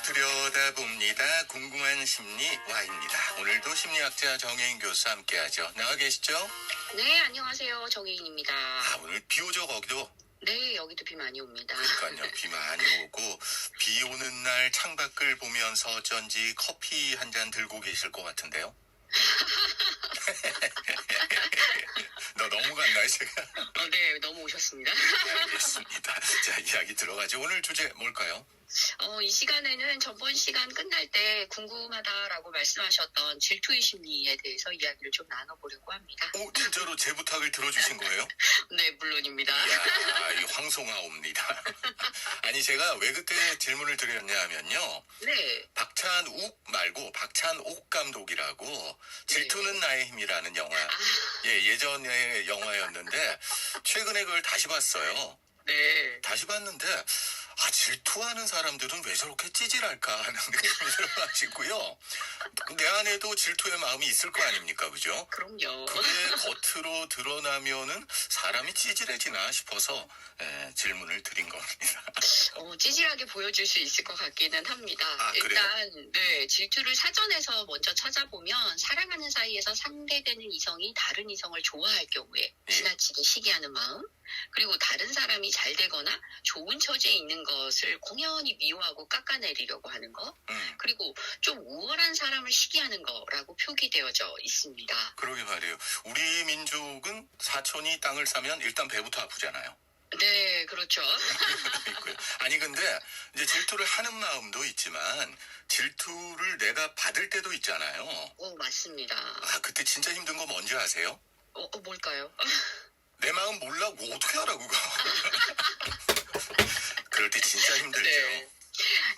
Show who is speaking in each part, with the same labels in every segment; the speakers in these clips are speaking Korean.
Speaker 1: 들여다봅니다. 궁금한 심리 Y입니다. 오늘도 심리학자 정혜인 교수 함께하죠. 나와 계시죠?
Speaker 2: 네, 안녕하세요. 정혜인입니다.
Speaker 1: 오늘 비 오죠, 거기도?
Speaker 2: 네, 여기도 비 많이 옵니다.
Speaker 1: 그러니까요. 비 많이 오고 비 오는 날 창밖을 보면서 어쩐지 커피 한 잔 들고 계실 것 같은데요. 너 너무 갔나요, 제가?
Speaker 2: 네, 넘어오셨습니다.
Speaker 1: 알겠습니다. 자, 이야기 들어가죠. 오늘 주제 뭘까요?
Speaker 2: 이 시간에는 전번 시간 끝날 때 궁금하다라고 말씀하셨던 질투의 심리에 대해서 이야기를 좀 나눠보려고 합니다.
Speaker 1: 진짜로 제 부탁을 들어주신 거예요?
Speaker 2: 네, 물론입니다.
Speaker 1: 이야, 이 황송하옵니다. 아니, 제가 왜 그때 질문을 드렸냐 하면요.
Speaker 2: 네.
Speaker 1: 박찬욱 말고 박찬옥 감독이라고 질투는 나의 힘이라는 영화. 예전의 영화였는데 최근에 그걸 다시 봤어요.
Speaker 2: 네.
Speaker 1: 다시 봤는데 질투하는 사람들은 왜 저렇게 찌질할까 하는 느낌이 들어가지고요. 내 안에도 질투의 마음이 있을 거 아닙니까, 그죠?
Speaker 2: 그럼요.
Speaker 1: 그게 겉으로 드러나면은 사람이 찌질해지나 싶어서 질문을 드린 겁니다.
Speaker 2: 찌질하게 보여줄 수 있을 것 같기는 합니다. 일단, 네, 질투를 사전에서 먼저 찾아보면 사랑하는 사이에서 상대되는 이성이 다른 이성을 좋아할 경우에 지나치게 시기하는 마음, 그리고 다른 사람이 잘 되거나 좋은 처지에 있는 것을 공연히 미워하고 깎아내리려고 하는 거, 그리고 좀 우월한 사람을 시기하는 거라고 표기되어져 있습니다.
Speaker 1: 그러게 말이에요. 우리 민족은 사촌이 땅을 사면 일단 배부터 아프잖아요.
Speaker 2: 네, 그렇죠.
Speaker 1: 아니, 근데 이제 질투를 하는 마음도 있지만 질투를 내가 받을 때도 있잖아요.
Speaker 2: 맞습니다.
Speaker 1: 그때 진짜 힘든 거 뭔지 아세요?
Speaker 2: 뭘까요?
Speaker 1: 내 마음 몰라? 뭐 어떻게 알아, 그거? 그럴 때 진짜 힘들죠.
Speaker 2: 네.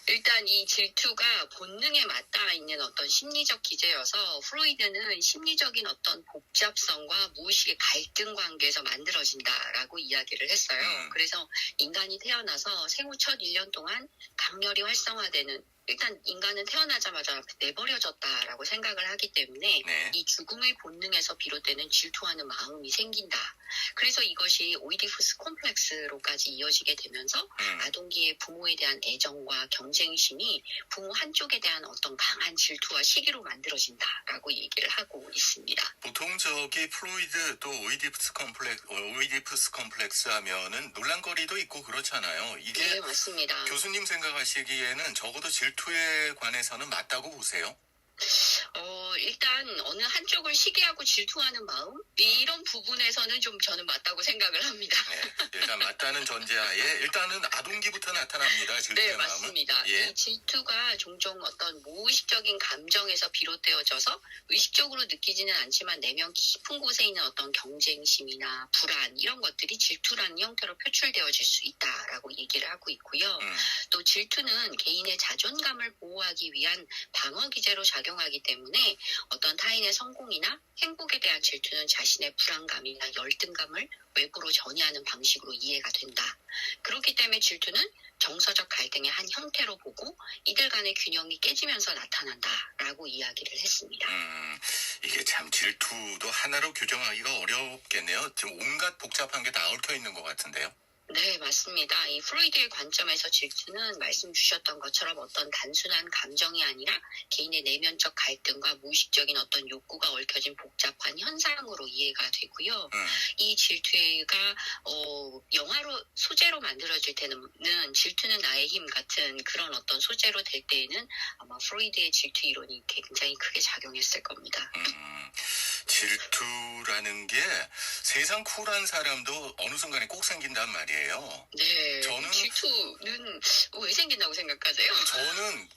Speaker 2: 일단 이 질투가 본능에 맞닿아 있는 어떤 심리적 기제여서 프로이드는 심리적인 어떤 복잡성과 무의식의 갈등 관계에서 만들어진다라고 이야기를 했어요. 그래서 인간이 태어나서 생후 첫 1년 동안 강렬히 활성화되는, 일단 인간은 태어나자마자 내버려졌다라고 생각을 하기 때문에 이 죽음의 본능에서 비롯되는 질투하는 마음이 생긴다. 그래서 이것이 오이디푸스 콤플렉스로까지 이어지게 되면서 아동기의 부모에 대한 애정과 경쟁심이 부모 한쪽에 대한 어떤 강한 질투와 시기로 만들어진다라고 얘기를 하고 있습니다.
Speaker 1: 보통 프로이드 또 오이디푸스 콤플렉스 하면은 논란거리도 있고 그렇잖아요. 이게
Speaker 2: 네, 맞습니다.
Speaker 1: 교수님 생각하시기에는 적어도 질투에 관해서는 맞다고 보세요?
Speaker 2: 일단 어느 한쪽을 시기하고 질투하는 마음, 이런 부분에서는 좀 저는 맞다고 생각을 합니다.
Speaker 1: 네, 일단 맞다는 전제하에 일단은 아동기부터 나타납니다. 질투의
Speaker 2: 네,
Speaker 1: 마음은.
Speaker 2: 맞습니다. 이 질투가 종종 어떤 무의식적인 감정에서 비롯되어져서 의식적으로 느끼지는 않지만 내면 깊은 곳에 있는 어떤 경쟁심이나 불안, 이런 것들이 질투라는 형태로 표출되어질 수 있다라고 얘기를 하고 있고요. 또 질투는 개인의 자존감을 보호하기 위한 방어 기제로 작용하기 때문에 어떤 타인의 성공이나 행복에 대한 질투는 자신의 불안감이나 열등감을 외부로 전이하는 방식으로 이해가 된다. 그렇기 때문에 질투는 정서적 갈등의 한 형태로 보고 이들 간의 균형이 깨지면서 나타난다라고 이야기를 했습니다.
Speaker 1: 이게 참 질투도 하나로 규정하기가 어렵겠네요. 지금 온갖 복잡한 게 다 얽혀 있는 것 같은데요.
Speaker 2: 네, 맞습니다. 이 프로이드의 관점에서 질투는 말씀 주셨던 것처럼 어떤 단순한 감정이 아니라 개인의 내면적 갈등과 무의식적인 어떤 욕구가 얽혀진 복잡한 현상으로 이해가 되고요. 이 질투가 영화로 소재로 만들어질 때는 질투는 나의 힘 같은 그런 어떤 소재로 될 때에는 아마 프로이드의 질투 이론이 굉장히 크게 작용했을 겁니다.
Speaker 1: 질투라는 게 세상 쿨한 사람도 어느 순간에 꼭 생긴단 말이에요.
Speaker 2: 네. 저는 질투는 왜 생긴다고 생각하세요?
Speaker 1: 저는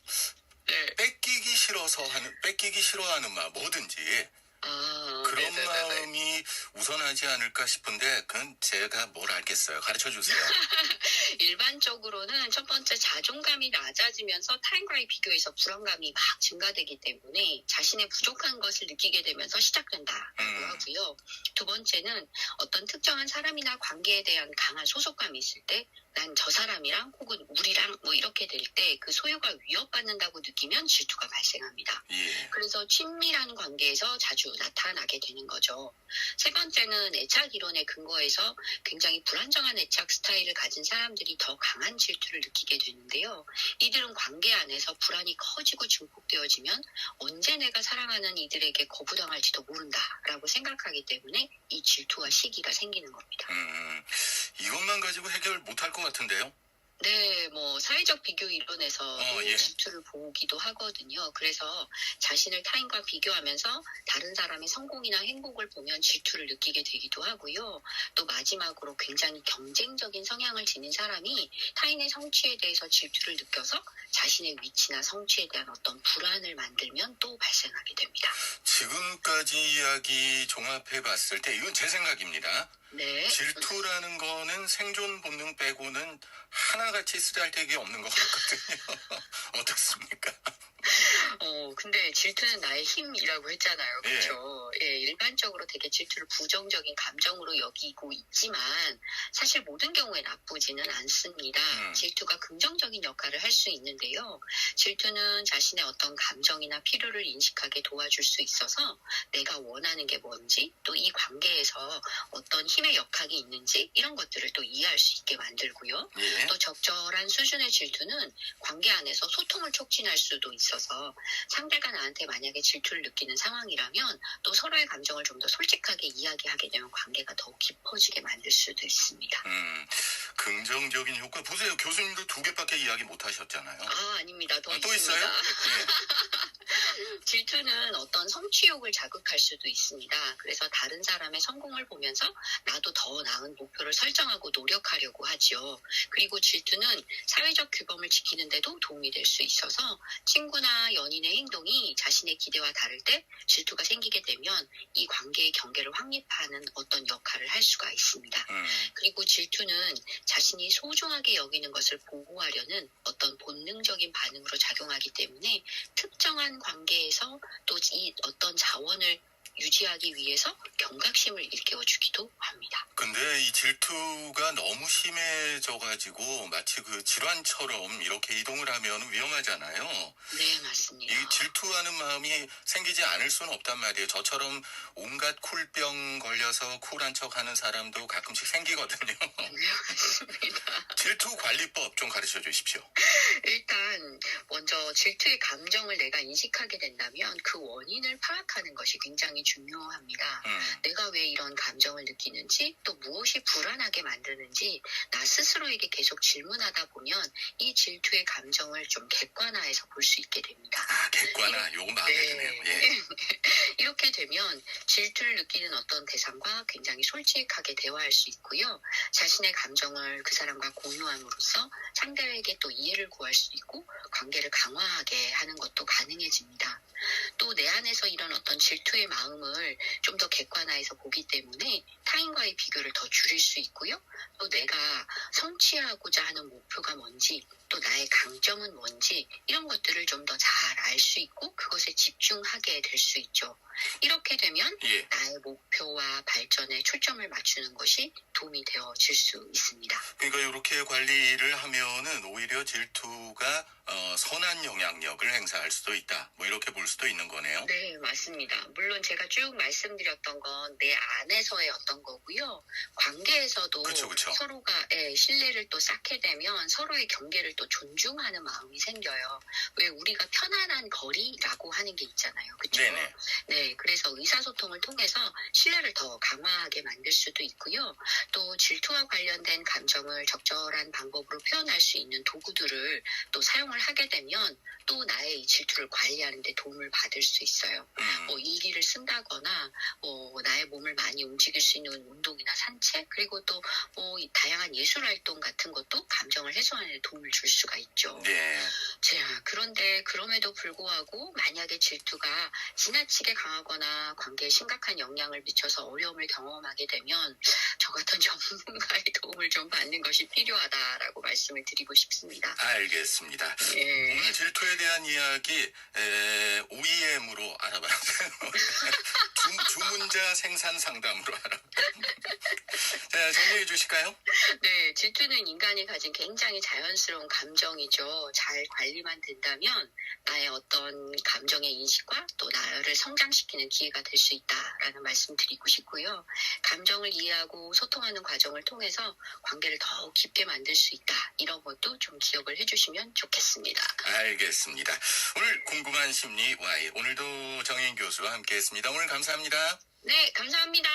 Speaker 1: 뺏기기 싫어하는 마음, 뭐든지 그런 마음이 우선하지 않을까 싶은데 그건 제가 뭘 알겠어요. 가르쳐 주세요.
Speaker 2: 일반적으로는 첫 번째 자존감이 낮아지면서 타인과의 비교에서 불안감이 막 증가되기 때문에 자신의 부족한 것을 느끼게 되면서 시작된다라고 하고요. 두 번째는 어떤 특정한 사람이나 관계에 대한 강한 소속감이 있을 때 난 저 사람이랑 혹은 우리랑 뭐 이렇게 될 때 그 소유가 위협받는다고 느끼면 질투가 발생합니다. 그래서 친밀한 관계에서 자주 모두 나타나게 되는 거죠. 세 번째는 애착 이론에 근거해서 굉장히 불안정한 애착 스타일을 가진 사람들이 더 강한 질투를 느끼게 되는데요. 이들은 관계 안에서 불안이 커지고 증폭되어지면 언제 내가 사랑하는 이들에게 거부당할지도 모른다라고 생각하기 때문에 이 질투와 시기가 생기는 겁니다.
Speaker 1: 이것만 가지고 해결 못할 것 같은데요?
Speaker 2: 네, 사회적 비교 이론에서
Speaker 1: 예.
Speaker 2: 질투를 보기도 하거든요. 그래서 자신을 타인과 비교하면서 다른 사람의 성공이나 행복을 보면 질투를 느끼게 되기도 하고요. 또 마지막으로 굉장히 경쟁적인 성향을 지닌 사람이 타인의 성취에 대해서 질투를 느껴서 자신의 위치나 성취에 대한 어떤 불안을 만들면 또 발생하게 됩니다.
Speaker 1: 지금까지 이야기 종합해 봤을 때 이건 제 생각입니다.
Speaker 2: 네.
Speaker 1: 질투라는 거는 생존 본능 빼고는 하나같이 쓰잘데기 없는 것 같거든요. 어떻습니까?
Speaker 2: 근데 질투는 나의 힘이라고 했잖아요. 그렇죠? 예, 일반적으로 되게 질투를 부정적인 감정으로 여기고 있지만 사실 모든 경우에 나쁘지는 않습니다. 질투가 긍정적인 역할을 할 수 있는데요. 질투는 자신의 어떤 감정이나 필요를 인식하게 도와줄 수 있어서 내가 원하는 게 뭔지 또 이 관계에서 어떤 힘의 역학이 있는지 이런 것들을 또 이해할 수 있게 만들고요.
Speaker 1: 예.
Speaker 2: 또 적절한 수준의 질투는 관계 안에서 소통을 촉진할 수도 있어서 상대가 나한테 만약에 질투를 느끼는 상황이라면 또 서로의 감정을 좀 더 솔직하게 이야기하게 되면 관계가 더욱 깊어지게 만들 수도 있습니다.
Speaker 1: 긍정적인 효과 보세요. 교수님도 2개밖에 이야기 못 하셨잖아요.
Speaker 2: 아닙니다. 더
Speaker 1: 또
Speaker 2: 있습니다.
Speaker 1: 있어요? 예.
Speaker 2: 질투는 어떤 성취욕을 자극할 수도 있습니다. 그래서 다른 사람의 성공을 보면서 나도 더 나은 목표를 설정하고 노력하려고 하죠. 그리고 질투는 사회적 규범을 지키는 데도 도움이 될 수 있어서 친구나 연인의 행동이 자신의 기대와 다를 때 질투가 생기게 되면 이 관계의 경계를 확립하는 어떤 역할을 할 수가 있습니다. 그리고 질투는 자신이 소중하게 여기는 것을 보호하려는 어떤 본능적인 반응으로 작용하기 때문에 특정한 관계에서 또 이 어떤 자원을 유지하기 위해서 경각심을 일깨워주기도 합니다.
Speaker 1: 근데 이 질투가 너무 심해져가지고 마치 그 질환처럼 이렇게 이동을 하면 위험하잖아요.
Speaker 2: 네, 맞습니다.
Speaker 1: 이 질투하는 마음이 생기지 않을 수는 없단 말이에요. 저처럼 온갖 쿨병 걸려서 쿨한 척하는 사람도 가끔씩 생기거든요.
Speaker 2: 네, 맞습니다.
Speaker 1: 질투 관리법 좀 가르쳐 주십시오.
Speaker 2: 일단 먼저 질투의 감정을 내가 인식하게 된다면 그 원인을 파악하는 것이 굉장히 중요합니다. 내가 왜 이런 감정을 느끼는지 또 무엇이 불안하게 만드는지 나 스스로에게 계속 질문하다 보면 이 질투의 감정을 좀 객관화해서 볼 수 있게 됩니다.
Speaker 1: 객관화, 요거 마음에 드네요. 예.
Speaker 2: 이렇게 되면 질투를 느끼는 어떤 대상과 굉장히 솔직하게 대화할 수 있고요. 자신의 감정을 그 사람과 공유함으로써 상대에게 또 이해를 구할 수 있고 관계를 강화하게 하는 것도 가능해집니다. 또 내 안에서 이런 어떤 질투의 마음을 좀 더 객관화해서 보기 때문에 타인과의 비교를 더 줄일 수 있고요. 또 내가 성취하고자 하는 목표가 뭔지 또 나의 강점은 뭔지 이런 것들을 좀 더 잘 알 수 있고 그것에 집중하게 될 수 있죠. 이렇게 되면
Speaker 1: 예.
Speaker 2: 나의 목표와 발전에 초점을 맞추는 것이 도움이 되어질 수 있습니다.
Speaker 1: 그러니까 이렇게 관리를 하면은 오히려 질투가 선한 영향력을 행사할 수도 있다. 뭐 이렇게 볼 수도 있는 거네요.
Speaker 2: 네, 맞습니다. 물론 제가 쭉 말씀드렸던 건 내 안에서의 어떤 거고요. 관계에서도
Speaker 1: 그쵸.
Speaker 2: 서로가 신뢰를 또 쌓게 되면 서로의 경계를 또 존중하는 마음이 생겨요. 왜 우리가 편안한 거리라고 하는 게 있잖아요. 그렇죠?
Speaker 1: 네네.
Speaker 2: 네, 그래서 의사소통을 통해서 신뢰를 더 강화하게 만들 수도 있고요. 또 질투와 관련된 감정을 적절한 방법으로 표현할 수 있는 도구들을 또 사용을 하게 되면 또 나의 이 질투를 관리하는 데 도움을 받을 수 있어요. 일기를 쓴다거나 나의 몸을 많이 움직일 수 있는 운동이나 산책 그리고 또 다양한 예술 활동 같은 것도 감정을 해소하는 데 도움을 줄 수가 있죠.
Speaker 1: 네.
Speaker 2: 자, 그런데 그럼에도 불구하고 만약에 질투가 지나치게 강하거나 관계에 심각한 영향을 미쳐서 어려움을 경험하게 되면 저 같은 전문가의 도움을 좀 받는 것이 필요하다라고 말씀을 드리고 싶습니다.
Speaker 1: 알겠습니다.
Speaker 2: 예.
Speaker 1: 오늘 질투에 대한 이야기 OEM으로 알아봤어요. 주문자 생산 상담으로 알아봤어요. 자, 네, 정리해 주실까요?
Speaker 2: 네, 질투는 인간이 가진 굉장히 자연스러운 감정이죠. 잘 관리만 된다면 나의 어떤 감정의 인식과 또 나를 성장시키는 기회가 될 수 있다라는 말씀 드리고 싶고요. 감정을 이해하고 소통하는 과정을 통해서 관계를 더욱 깊게 만들 수 있다. 이런 것도 좀 기억을 해주시면 좋겠습니다.
Speaker 1: 알겠습니다. 오늘 궁금한 심리 Y 오늘도 정혜인 교수와 함께했습니다. 오늘 감사합니다.
Speaker 2: 네, 감사합니다.